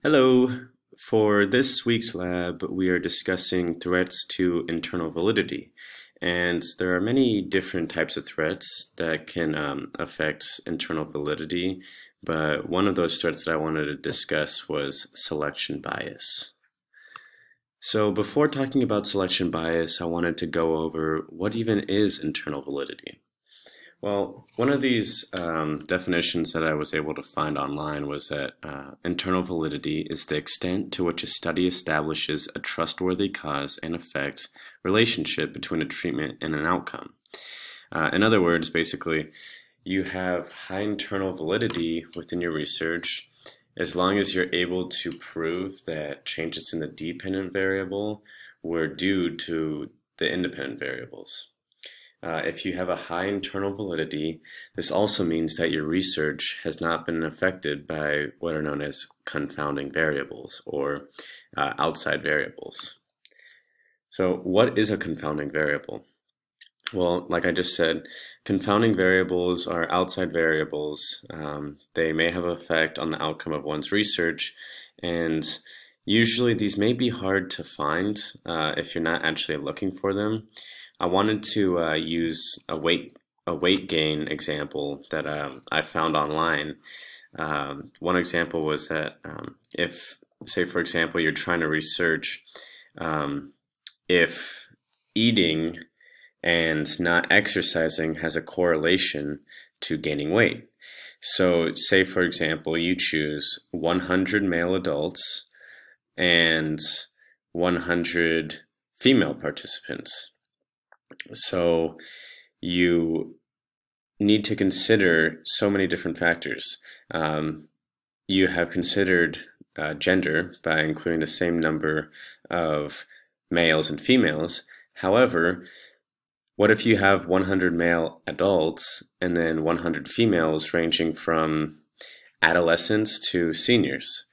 Hello. For this week's lab, we are discussing threats to internal validity. And there are many different types of threats that can affect internal validity, but one of those threats that I wanted to discuss was selection bias. So before talking about selection bias, I wanted to go over what even is internal validity. Well, one of these definitions that I was able to find online was that internal validity is the extent to which a study establishes a trustworthy cause and effect relationship between a treatment and an outcome. In other words, basically, you have high internal validity within your research as long as you're able to prove that changes in the dependent variable were due to the independent variables. If you have a high internal validity, this also means that your research has not been affected by what are known as confounding variables or outside variables. So what is a confounding variable? Well, like I just said, confounding variables are outside variables. They may have an effect on the outcome of one's research, and usually these may be hard to find if you're not actually looking for them. I wanted to use a weight gain example that I found online. One example was that if, say for example, you're trying to research if eating and not exercising has a correlation to gaining weight. So say for example, you choose 100 male adults and 100 female participants. So you need to consider so many different factors. You have considered gender by including the same number of males and females. However, what if you have 100 male adults and then 100 females ranging from adolescents to seniors?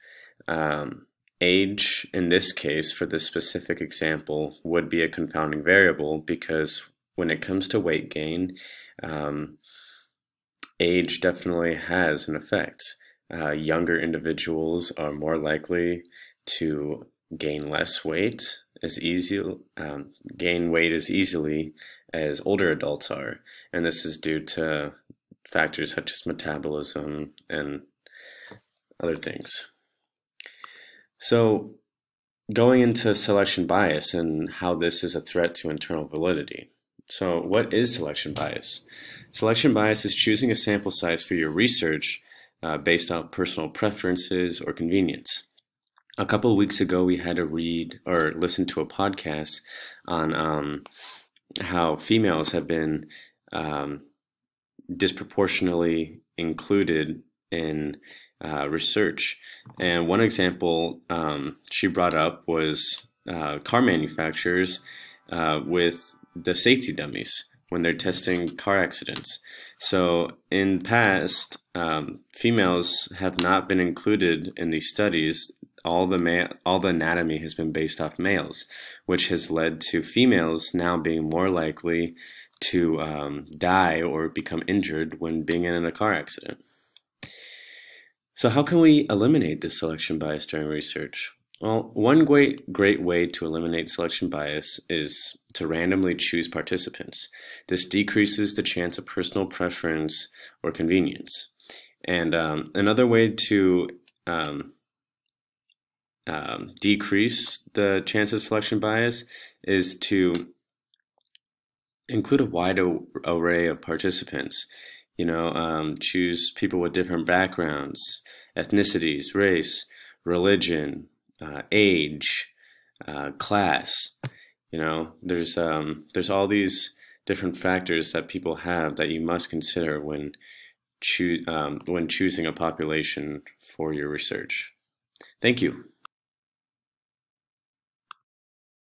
Age, in this case, for this specific example, would be a confounding variable because when it comes to weight gain, age definitely has an effect. Younger individuals are more likely to gain less weight gain weight as easily as older adults are, and this is due to factors such as metabolism and other things. So going into selection bias and how this is a threat to internal validity. So what is selection bias? Selection bias is choosing a sample size for your research based on personal preferences or convenience. A couple of weeks ago, we had to read or listen to a podcast on how females have been disproportionately included in research. And one example she brought up was car manufacturers with the safety dummies when they're testing car accidents. So in the past, females have not been included in these studies. All the anatomy has been based off males, which has led to females now being more likely to die or become injured when being in a car accident. So how can we eliminate this selection bias during research? Well, one great way to eliminate selection bias is to randomly choose participants. This decreases the chance of personal preference or convenience. And another way to decrease the chance of selection bias is to include a wide array of participants. Choose people with different backgrounds, ethnicities, race, religion, age, class. There's all these different factors that people have that you must consider when choosing a population for your research. Thank you.